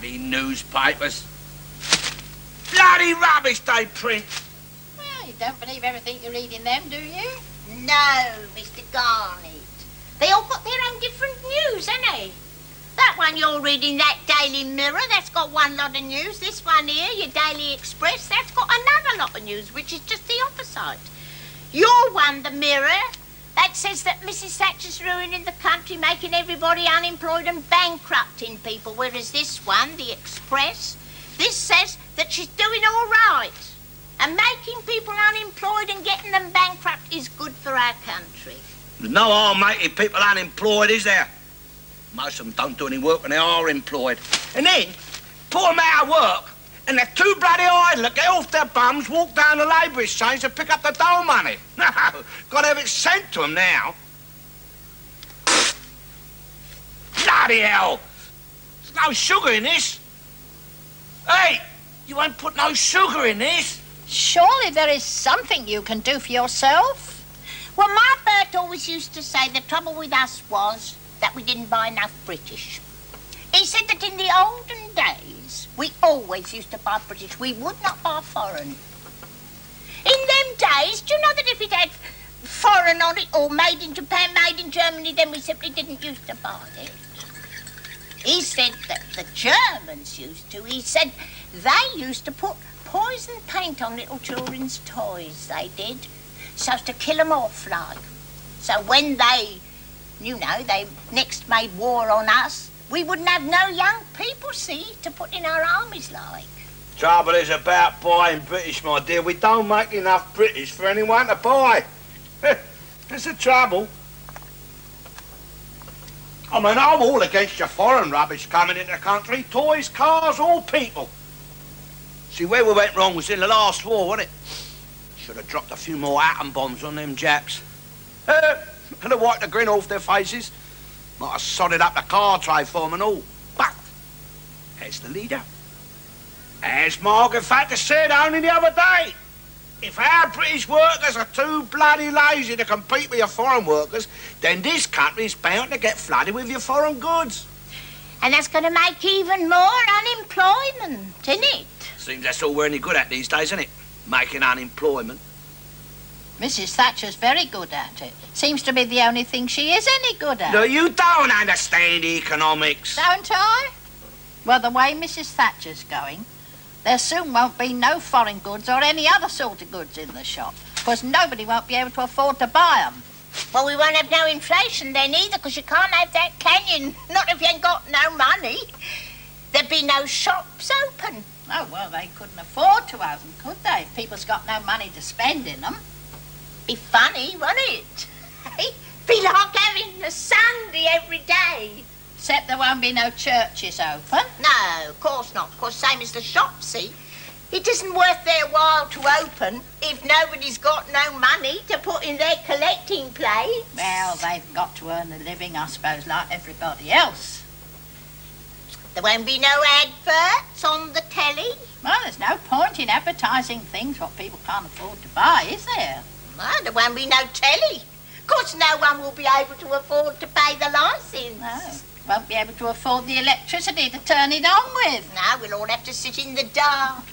Bloody newspapers. Bloody rubbish they print. Well, you don't believe everything you read in them, do you? No, Mr. Garnett. They all got their own different news, ain't they? That one you're reading, that Daily Mirror, that's got one lot of news. This one here, your Daily Express, that's got another lot of news, which is just the opposite. Your one, the Mirror, that says that Mrs. Thatcher's ruining the country, making everybody unemployed and bankrupting people, whereas this one, the Express, this says that she's doing all right. And making people unemployed and getting them bankrupt is good for our country. There's no harm making people unemployed, is there? Most of them don't do any work when they are employed. And then, put them out of work, and they're too bloody idle to get off their bums, walk down the labour exchange and pick up the dole money. No, got to have it sent to them now. Bloody hell! There's no sugar in this. Hey, you ain't put no sugar in this. Surely there is something you can do for yourself. Well, my Bert always used to say the trouble with us was that we didn't buy enough British. He said that in the olden days, we always used to buy British. We would not buy foreign. In them days, do you know that if it had foreign on it, or made in Japan, made in Germany, then we simply didn't used to buy it? He said that the Germans used to. He said they used to put poison paint on little children's toys, they did, so as to kill them off, like. So when they, you know, they next made war on us, we wouldn't have no young people, see, to put in our armies, like. Trouble is about buying British, my dear. We don't make enough British for anyone to buy. That's the trouble. I mean, I'm all against your foreign rubbish coming into the country. Toys, cars, all people. See, where we went wrong was in the last war, wasn't it? Should have dropped a few more atom bombs on them Japs. Could have wiped the grin off their faces. Might have sodded up the car trade for them and all. But, as the leader, as Margaret Thatcher said only the other day, if our British workers are too bloody lazy to compete with your foreign workers, then this country's bound to get flooded with your foreign goods. And that's going to make even more unemployment, isn't it? Seems that's all we're any good at these days, isn't it? Making unemployment. Mrs. Thatcher's very good at it. Seems to be the only thing she is any good at. No, you don't understand economics. Don't I? Well, the way Mrs. Thatcher's going, there soon won't be no foreign goods or any other sort of goods in the shop, because nobody won't be able to afford to buy them. Well, we won't have no inflation then either, because you can't have that, can you? Not if you ain't got no money. There'd be no shops open. Oh, well, they couldn't afford to open, could they, if people's got no money to spend in them? Be funny, wouldn't it? Be like having a Sunday every day. Except there won't be no churches open. No, of course not. Of course, same as the shops, see? It isn't worth their while to open if nobody's got no money to put in their collecting place. Well, they've got to earn a living, I suppose, like everybody else. There won't be no adverts on the telly. Well, there's no point in advertising things what people can't afford to buy, is there? Well, there won't be no telly. Of course, no one will be able to afford to pay the licence. No, won't be able to afford the electricity to turn it on with. No, we'll all have to sit in the dark.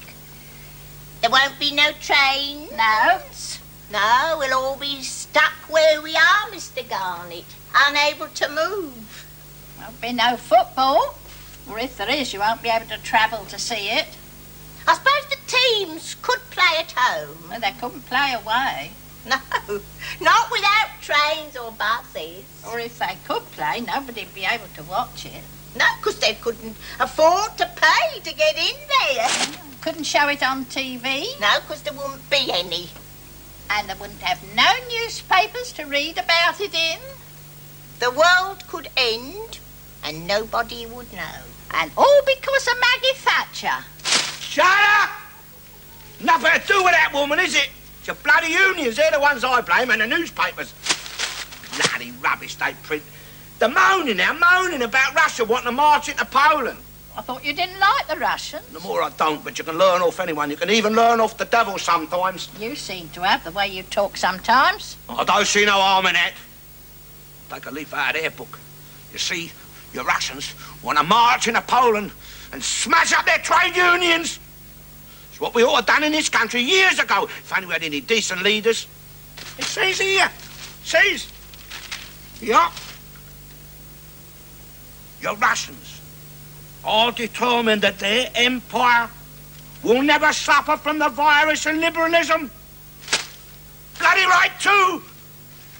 There won't be no trains. No. No, we'll all be stuck where we are, Mr. Garnett, unable to move. Won't be no football. Or if there is, you won't be able to travel to see it. I suppose the teams could play at home. Well, they couldn't play away. No, not without trains or buses. Or if they could play, nobody'd be able to watch it. No, because they couldn't afford to pay to get in there. Couldn't show it on TV. No, because there wouldn't be any. And they wouldn't have no newspapers to read about it in. The world could end and nobody would know. And all because of Maggie Thatcher. Shut up! Nothing to do with that woman, is it? It's your bloody unions, they're the ones I blame, and the newspapers. Bloody rubbish they print. They're moaning now, moaning about Russia wanting to march into Poland. I thought you didn't like the Russians. The more I don't, but you can learn off anyone. You can even learn off the devil sometimes. You seem to have the way you talk sometimes. I don't see no harm in that. Take a leaf out of their book. You see, your Russians want to march into Poland and smash up their trade unions. It's what we ought to have done in this country years ago, if only we had any decent leaders. It says here, yeah, your Russians are determined that their empire will never suffer from the virus and liberalism. Bloody right, too.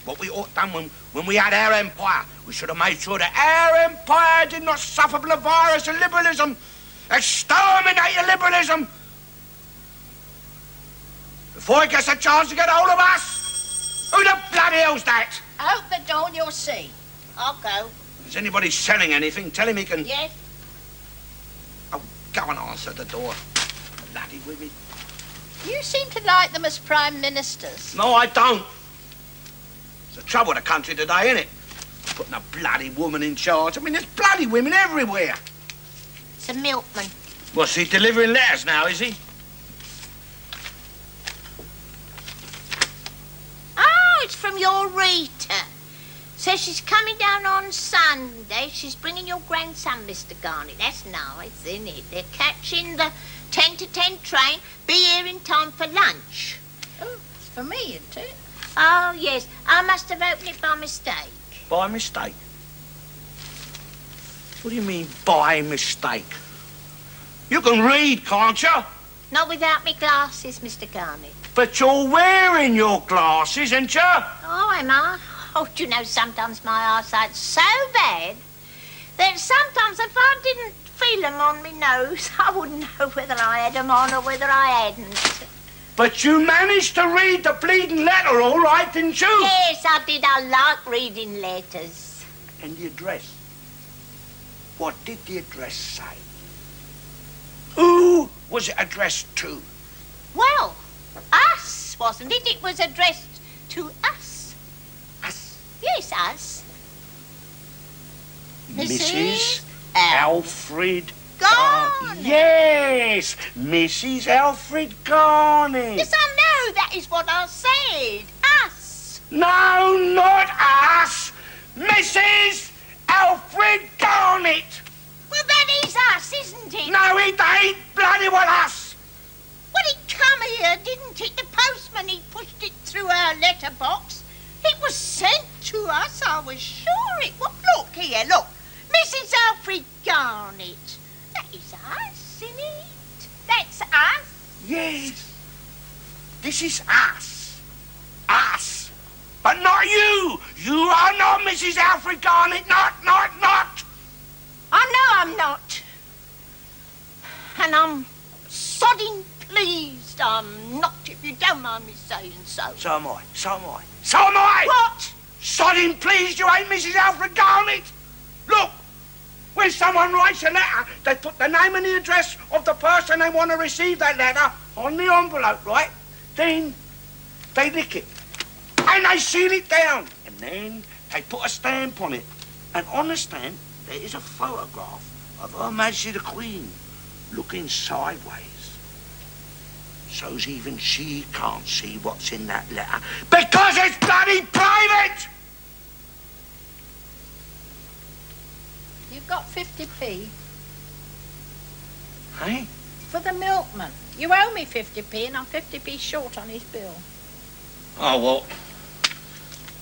What we ought to have done when we had our empire, we should have made sure that our empire did not suffer from the virus and liberalism. Exterminate liberalism before it gets a chance to get hold of us. Who the bloody hell's that? Out the door and you'll see. I'll go. Is anybody selling anything? Tell him he can... Yes. Oh, go and answer the door. Bloody women. You seem to like them as prime ministers. No, I don't. It's the trouble with the country today, isn't it? Putting a bloody woman in charge. I mean, there's bloody women everywhere. It's a milkman. What's he delivering letters now, is he? Oh, it's from your Rita. Says she's coming down on Sunday. She's bringing your grandson, Mr. Garnett. That's nice, isn't it? They're catching the 10 to 10 train. Be here in time for lunch. Oh, it's for me, isn't it? Oh, yes. I must have opened it by mistake. By mistake? What do you mean, by mistake? You can read, can't you? Not without me glasses, Mr. Garnett. But you're wearing your glasses, ain't you? Oh, am I? Oh, do you know, sometimes my eyesight's so bad that sometimes if I didn't feel 'em on me nose, I wouldn't know whether I had 'em on or whether I hadn't. But you managed to read the bleeding letter all right, didn't you? Yes, I did. I like reading letters. And the address? What did the address say? Who was it addressed to? Well, us, wasn't it? It was addressed to us. Us? Yes, us. Mrs. Alfred Garnett. Yes, Mrs. Alfred Garnett. Yes, I know. That is what I said. Us. No, not us. Mrs. Alfred Garnett. Well, that is us, isn't it? No, it ain't bloody well us. Well, it come here, didn't it? The postman, he pushed it through our letterbox. It was sent to us, I was sure it was. Look here, look. Mrs. Alfred Garnett. That is us, isn't it? That's us. Yes. This is us. Us. But not you. You are not Mrs. Alfred Garnett. Not. I know I'm not. And I'm sodding pleased I'm not, if you don't mind me saying so. So am I. What? Sodding pleased you ain't Mrs. Alfred Garnett. Look. When someone writes a letter, they put the name and the address of the person they want to receive that letter on the envelope, right? Then they lick it. And they seal it down. And then they put a stamp on it. And on the stamp, there is a photograph of Her Majesty the Queen looking sideways. So's even she can't see what's in that letter. Because it's bloody private! You've got 50p. Hey? For the milkman. You owe me 50p and I'm 50p short on his bill. Oh, well,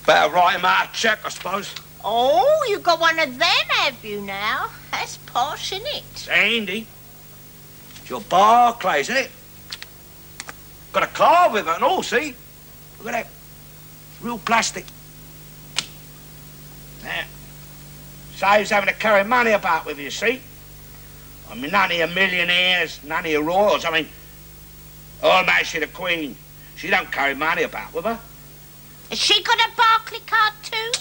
better write him out a cheque, I suppose. Oh, you got one of them, have you now? That's posh, isn't it? It's handy. It's your Barclays, isn't it? Got a card with it and all, see? Look at that. It's real plastic. Now, saves having to carry money about with you, see? I mean, none of your millionaires, none of your royals. I mean, Her Majesty the Queen, she don't carry money about with her. Has she got a Barclay card too?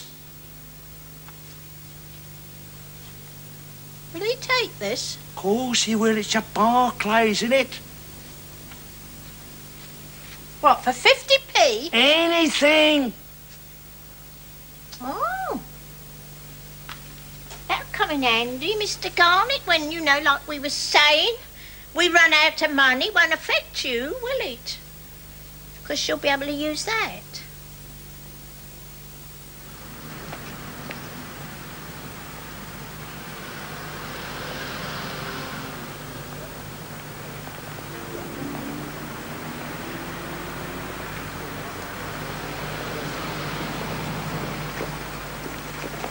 Will he take this? Of course he will. It's your Barclays, isn't it? What, for 50p? Anything. Oh. That'll come in handy, Mr. Garnett, when, you know, like we were saying, we run out of money. Won't affect you, will it? Because you'll be able to use that.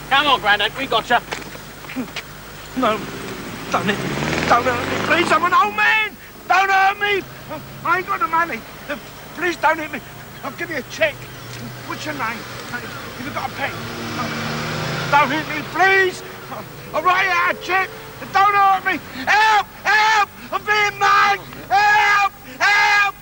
Come on, Grandad, we got you. No, don't hurt me, please. I'm an old man. Don't hurt me. I ain't got the money. Please don't hit me. I'll give you a cheque. What's your name? Have you got a pen? Don't hit me, please. I'll write you out a cheque. Don't hurt me. Help! Help! I'm being mugged. Help! Help!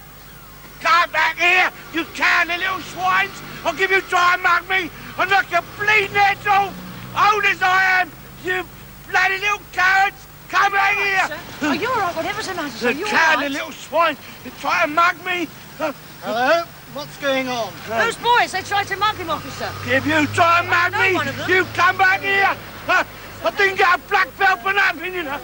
Come back here, you cowardly little swines. I'll give you try and mug me. I'll knock your bleeding heads off. Old as I am, you bloody little cowards. Come back here. Sir? Are you all right? Whatever's the matter, sir? The You all cowardly right? little swine. You try and mug me. Hello? What's going on? Those boys, they tried to mug him, officer. If you try and mug know me, one of them. you come back here. I didn't get a black belt for nothing, you know.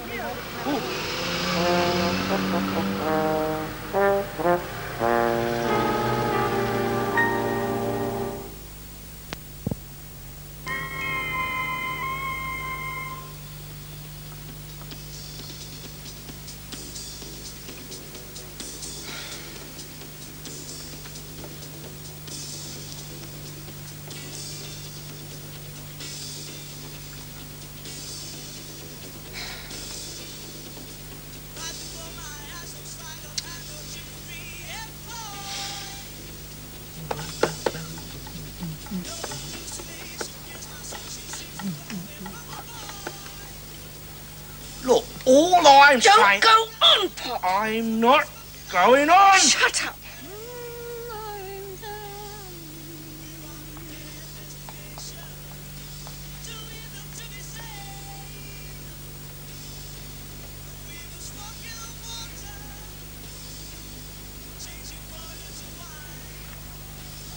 Look, all I'm saying... Don't go on, Pop. I'm not going on. Shut up.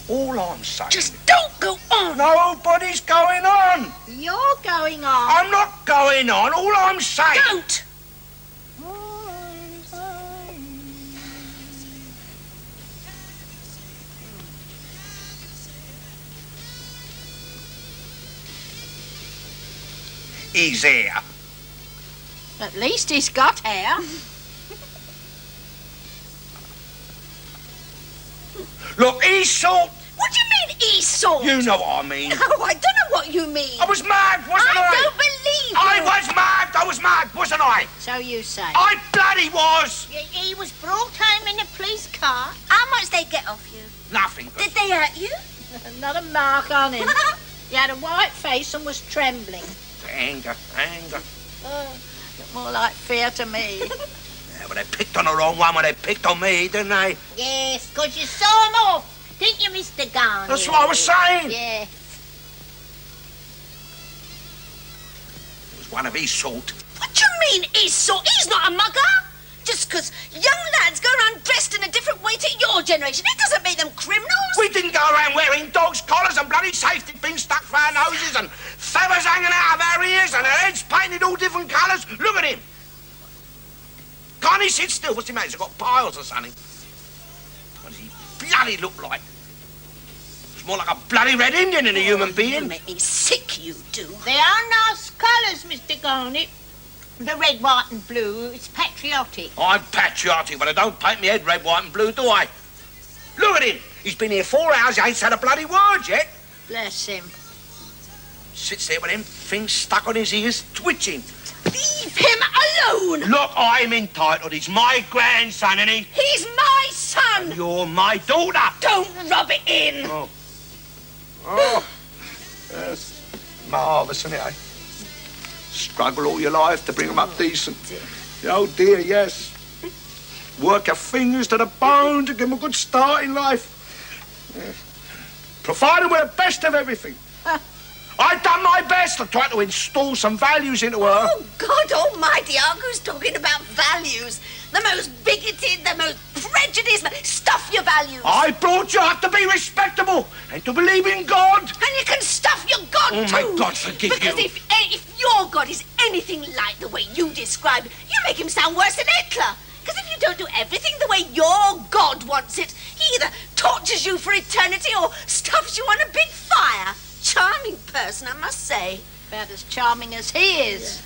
All I'm saying... Just don't go on. Nobody's going on. You're going on. I'm not going on. All I'm saying... Don't. He's here. At least he's got hair. Look, he's sort... What do you mean, Esau? You know what I mean. Oh, I don't know what you mean. I was mad, wasn't I? I don't believe you. I was mad, wasn't I? So you say. I bloody was. He was brought home in a police car. How much they get off you? Nothing. Did they hurt you? Not a mark on him. He had a white face and was trembling. Anger. Looked more like fear to me. Yeah, but they picked on the wrong one when they picked on me, didn't they? Yes, 'cause you saw him off. Didn't you, Mr. Garnett? That's what I was saying. Yeah. It was one of his sort. What do you mean, Esau? He's not a mugger. Just 'cause young lads go around dressed in a different way to your generation, it doesn't make them criminals. We didn't go around wearing dogs' collars and bloody safety pins stuck for our noses and feathers hanging out of our ears and our heads painted all different colours. Look at him. Can't he sit still? What's he made? He's got piles or something. What does he bloody look like? It's more like a bloody Red Indian than a human You being. make me sick, you do. They are nice colours, Mr. Garnett. The red, white and blue, it's patriotic. I'm patriotic, but I don't paint my head red, white and blue, do I? Look at him. He's been here 4 hours, he ain't said a bloody word yet. Bless him. Sits there with them things stuck on his ears, twitching. Leave him alone. Look, I'm entitled. He's my grandson, and He's my son. you're my daughter. Don't rub it in. Oh, yes. Marvellous, isn't it, eh? Struggle all your life to bring them up decent. Oh, dear, yes. Work your fingers to the bone to give them a good start in life. Yes. Provide them with the best of everything. I've done my best to try to install some values into her. Oh, God almighty, Argu's talking about values. The most bigoted, the most prejudiced. Stuff your values. I brought you up to be respectable and to believe in God. And you can stuff your God, Oh, too. may God forgive because you. If your God is anything like the way you describe it, you make him sound worse than Hitler. Because if you don't do everything the way your God wants it, he either tortures you for eternity or stuffs you on a big fire. Charming person, I must say. About as charming as he is.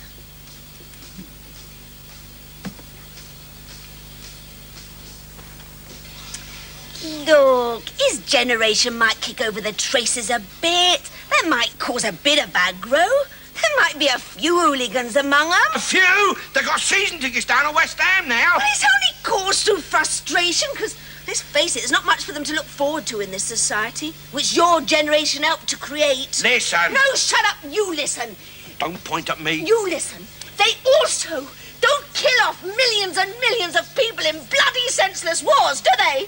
Look, his generation might kick over the traces a bit. That might cause a bit of aggro. There might be a few hooligans among them. A few? They got season tickets down at West Ham now. But it's only caused through frustration, because, let's face it, there's not much for them to look forward to in this society, which your generation helped to create. Listen. No, shut up. You listen. Don't point at me. You listen. They also don't kill off millions and millions of people in bloody senseless wars, do they?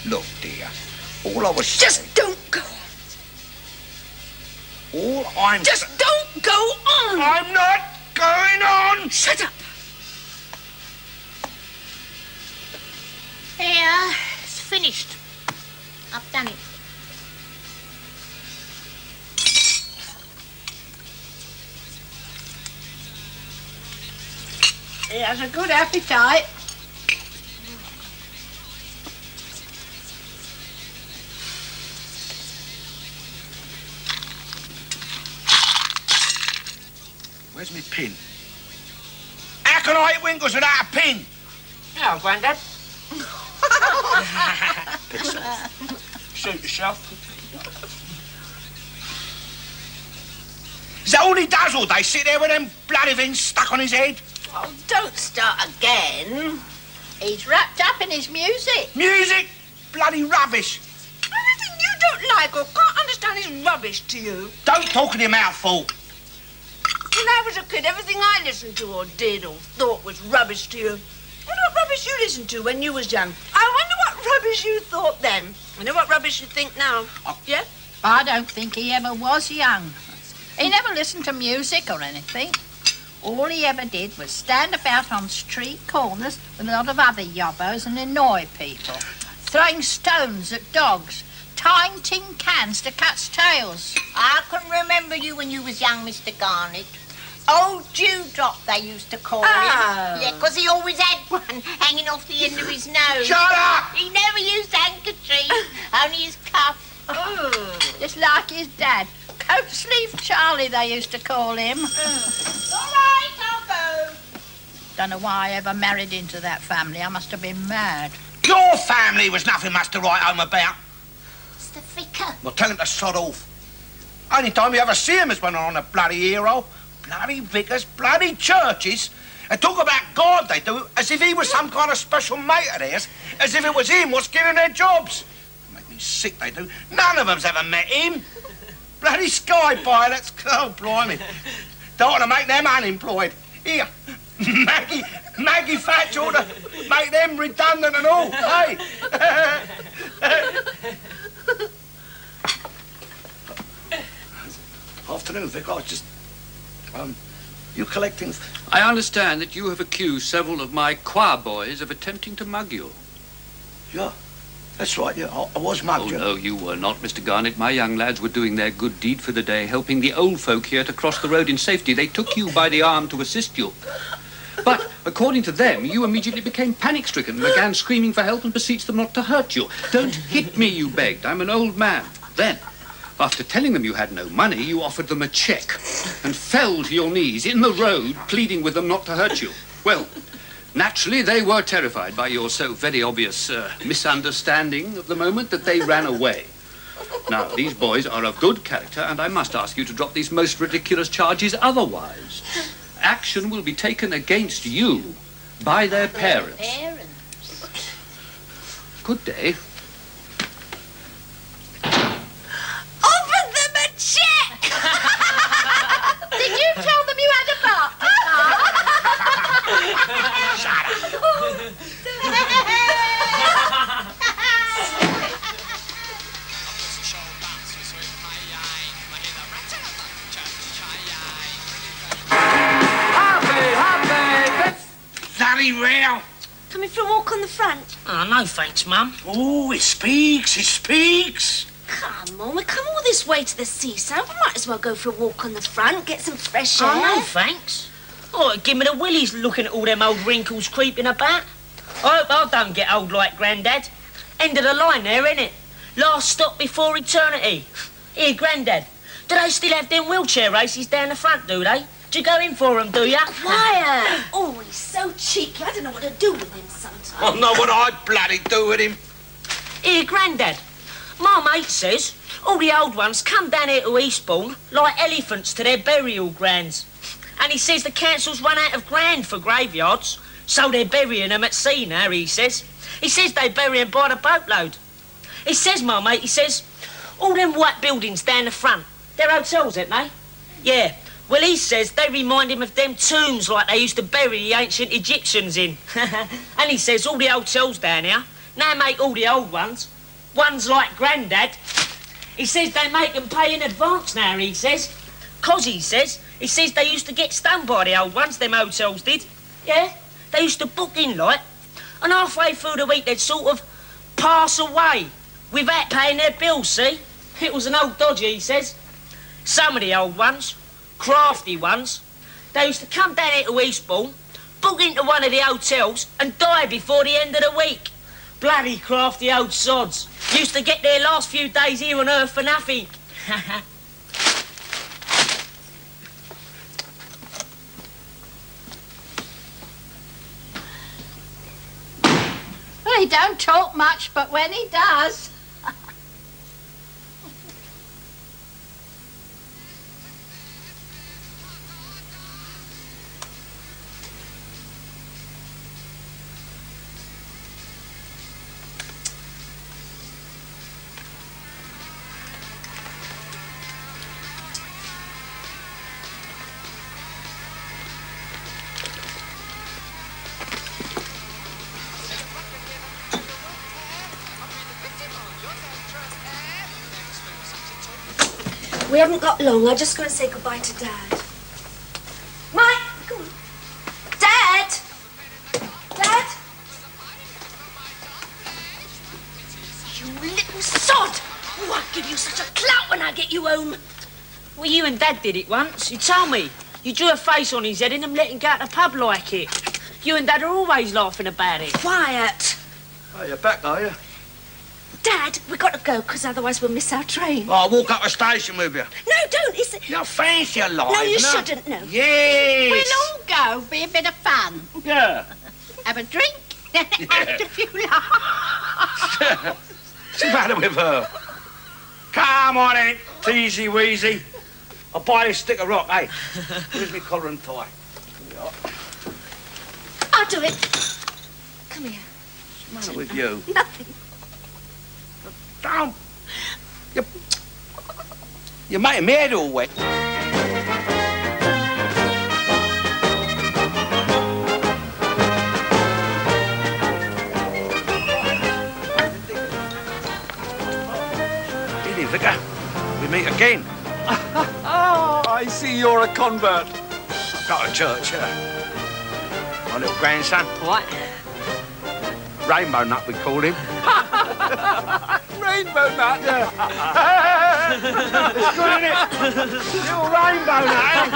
Look, dear, all I was Just saying... don't go on. All I'm... Just don't go on. I'm not going on! Shut up. Here, it's finished. I've done it. He has a good appetite. Where's my pin? How can I eat Winkles without a pin? Now, Grandad. Suit yourself. Is that all he does all day? Sit there with them bloody things stuck on his head? Oh, don't start again. He's wrapped up in his music. Music? Bloody rubbish. Everything you don't like or can't understand is rubbish to you. Don't talk in your mouth, fool. When I was a kid, everything I listened to or did or thought was rubbish to you. I wonder what rubbish you listened to when you was young. I wonder what rubbish you thought then. I wonder what rubbish you think now. Yeah? I don't think he ever was young. He never listened to music or anything. All he ever did was stand about on street corners with a lot of other yobbos and annoy people, throwing stones at dogs, tying tin cans to cats' tails. I can remember you when you was young, Mr. Garnett. Old Dewdrop, they used to call him. Yeah, 'cause he always had one hanging off the end of his nose. Shut up! He never used handkerchief, only his cuff. Just like his dad. Coat sleeve Charlie, they used to call him. All right, I'll go. Don't know why I ever married into that family. I must have been mad. Your family was nothing much to write home about. It's the vicar. Well, tell him to sod off. Only time you ever see him is when they're on a bloody hero. Bloody vicars, bloody churches. They talk about God, they do, as if he was some kind of special mate of theirs, as if it was him what's giving their jobs. Make me sick, they do. None of them's ever met him. Bloody sky pilots. Oh, blimey. Don't want to make them unemployed. Here, Maggie Thatcher ought to make them redundant and all, hey? Afternoon, Vic. I was just... you collecting... I understand that you have accused several of my choir boys of attempting to mug you. Yeah, that's right, yeah. I was mugged, Oh, yeah. no, you were not, Mr. Garnett. My young lads were doing their good deed for the day, helping the old folk here to cross the road in safety. They took you by the arm to assist you. But, according to them, you immediately became panic-stricken and began screaming for help and beseeched them not to hurt you. Don't hit me, you begged. I'm an old man. Then, after telling them you had no money, you offered them a cheque and fell to your knees in the road, pleading with them not to hurt you. Well, naturally, they were terrified by your so very obvious misunderstanding of the moment that they ran away. Now, these boys are of good character, and I must ask you to drop these most ridiculous charges otherwise. Action will be taken against you by their parents. Good day. Offer them a cheque! Did you tell them you had a partner? Bloody row. Coming for a walk on the front? Oh, no thanks, Mum. Oh, it speaks, it speaks. Come on, we come all this way to the seaside. We might as well go for a walk on the front, get some fresh air. Oh, no thanks. Oh, give me the willies looking at all them old wrinkles creeping about. I hope I don't get old like Grandad. End of the line there, innit? Last stop before eternity. Here, Grandad, do they still have them wheelchair races down the front, do they? Do you go in for them, do ya? Quiet! Oh, he's so cheeky. I don't know what to do with him sometimes. I know what I'd bloody do with him. Here, Grandad, my mate says all the old ones come down here to Eastbourne like elephants to their burial grounds. And he says the council's run out of ground for graveyards, so they're burying them at sea now, he says. He says they bury them by the boatload. He says, my mate, he says, all them white buildings down the front, they're hotels, ain't they? Yeah. Well, he says they remind him of them tombs like they used to bury the ancient Egyptians in. And he says all the hotels down here now make all the old ones like Grandad. He says they make them pay in advance now, he says. 'Cause he says they used to get stung by the old ones, them hotels did. Yeah, they used to book in like, and halfway through the week they'd sort of pass away without paying their bills, see? It was an old dodger, he says. Some of the old ones, crafty ones, they used to come down here to Eastbourne, book into one of the hotels and die before the end of the week. Bloody crafty old sods. Used to get their last few days here on Earth for nothing. Well, he don't talk much, but when he does... We haven't got long. I'm just going to say goodbye to Dad. Mike, come on. Dad! Dad! You little sod! Oh, I'll give you such a clout when I get you home. Well, you and Dad did it once. You told me. You drew a face on his head and let him go out the pub like it. You and Dad are always laughing about it. Quiet. Oh, you're back, are you? Dad, we've got to go, because otherwise we'll miss our train. Oh, I'll walk up the station with you. No, don't. It's... You fancy a life, No, you shouldn't, no. Yes. We'll all go, be a bit of fun. Yeah. Have a drink, have a few laughs. What's the matter with her? Come on, then, teasy weezy. I'll buy this stick of rock, eh? Where's my collar and tie? I'll do it. Come here. What's the matter with you? Nothing. Don't. You're making me head all wet. Evening, Vicar. We meet again. Oh, I see you're a convert. I've got to church, yeah. My little grandson. What? Rainbow Nut, we call him. Rainbow nut. It's good, isn't it? Little Rainbow Nut, eh?